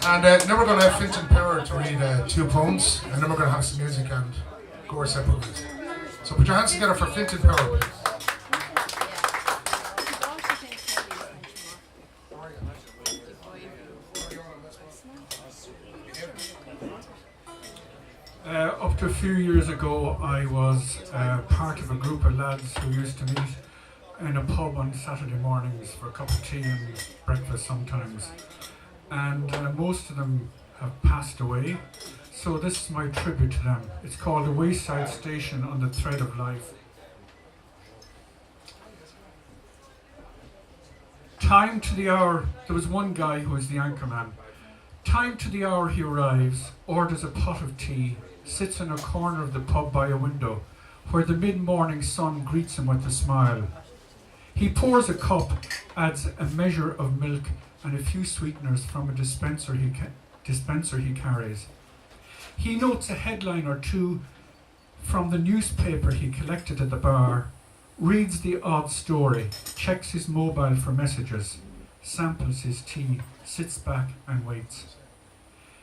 And then we're going to have Fintan to read 2 poems, and then we're going to have some music and go our separate ways. So put your hands together for Fintan, please. Up to a few years ago, I was part of a group of lads who used to meet in a pub on Saturday mornings for a cup of tea and breakfast sometimes. And most of them have passed away, so this is my tribute to them. It's called the Wayside Station on the Thread of Life. Time to the hour, there was one guy who was the anchorman. Time to the hour he arrives, orders a pot of tea, sits in a corner of the pub by a window, where the mid-morning sun greets him with a smile. He pours a cup, adds a measure of milk and a few sweeteners from a dispenser he carries. He notes a headline or two from the newspaper he collected at the bar, reads the odd story, checks his mobile for messages, samples his tea, sits back and waits.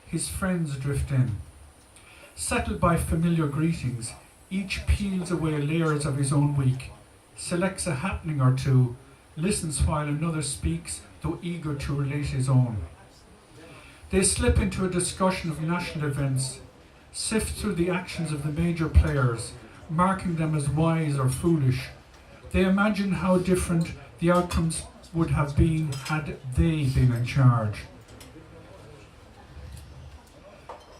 His friends drift in. Settled by familiar greetings, each peels away layers of his own week, selects a happening or two, listens while another speaks, though eager to relate his own. They slip into a discussion of national events, sift through the actions of the major players, marking them as wise or foolish. They imagine how different the outcomes would have been had they been in charge.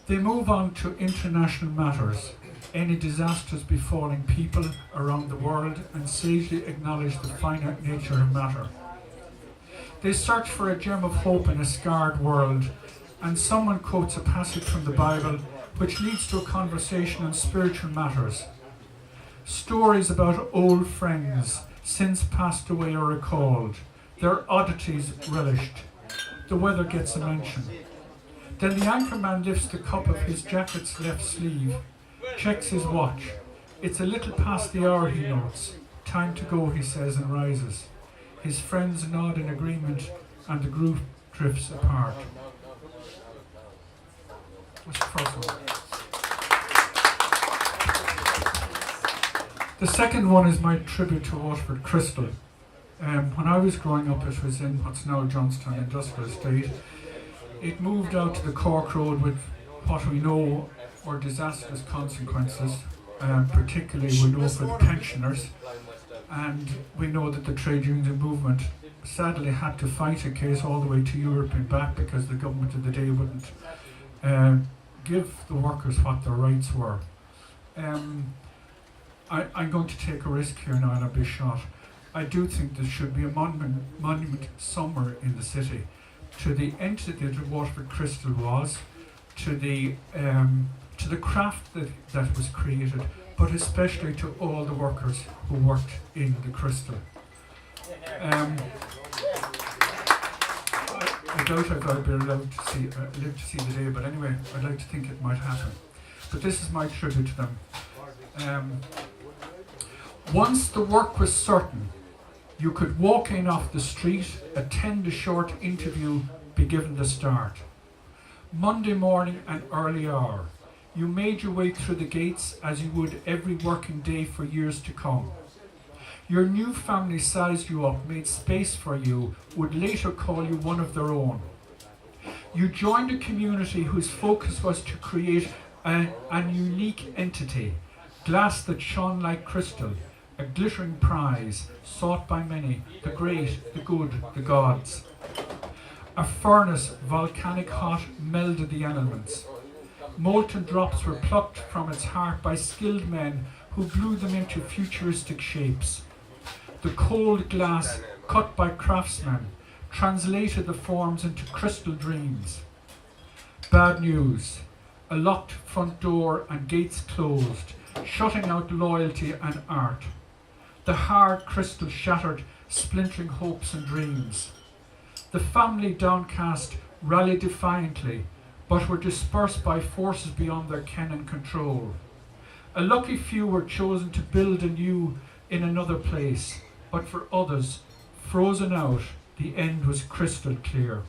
They move on to international matters, any disasters befalling people around the world, and sagely acknowledge the finite nature of matter. They search for a gem of hope in a scarred world, and someone quotes a passage from the Bible which leads to a conversation on spiritual matters. Stories about old friends, since passed away or recalled, their oddities relished. The weather gets a mention. Then the anchorman lifts the cup of his jacket's left sleeve, checks his watch. It's a little past the hour, he notes. Time to go, he says, and rises. His friends nod in agreement, and the group drifts apart. What's the first one? The second one is my tribute to Waterford Crystal. When I was growing up, it was in what's now Johnstown Industrial Estate. It moved out to the Cork Road with what we know were disastrous consequences, particularly we know for the pensioners, and we know that the trade union movement sadly had to fight a case all the way to Europe and back because the government of the day wouldn't give the workers what their rights were. I'm going to take a risk here now and I'll be shot. I do think there should be a monument somewhere in the city to the entity that Waterford Crystal was, to the craft that was created, but especially to all the workers who worked in the crystal. I doubt if I'll be allowed to live to see the day, but anyway, I'd like to think it might happen. But this is my tribute to them. Once the work was certain, you could walk in off the street, attend a short interview, be given the start. Monday morning and early hour, you made your way through the gates as you would every working day for years to come. Your new family sized you up, made space for you, would later call you one of their own. You joined a community whose focus was to create a unique entity, glass that shone like crystal, a glittering prize, sought by many, the great, the good, the gods. A furnace, volcanic hot, melded the elements. Molten drops were plucked from its heart by skilled men who blew them into futuristic shapes. The cold glass, cut by craftsmen, translated the forms into crystal dreams. Bad news. A locked front door and gates closed, shutting out loyalty and art. The hard crystal shattered, splintering hopes and dreams. The family downcast rallied defiantly, but were dispersed by forces beyond their ken and control. A lucky few were chosen to build anew in another place, but for others, frozen out, the end was crystal clear.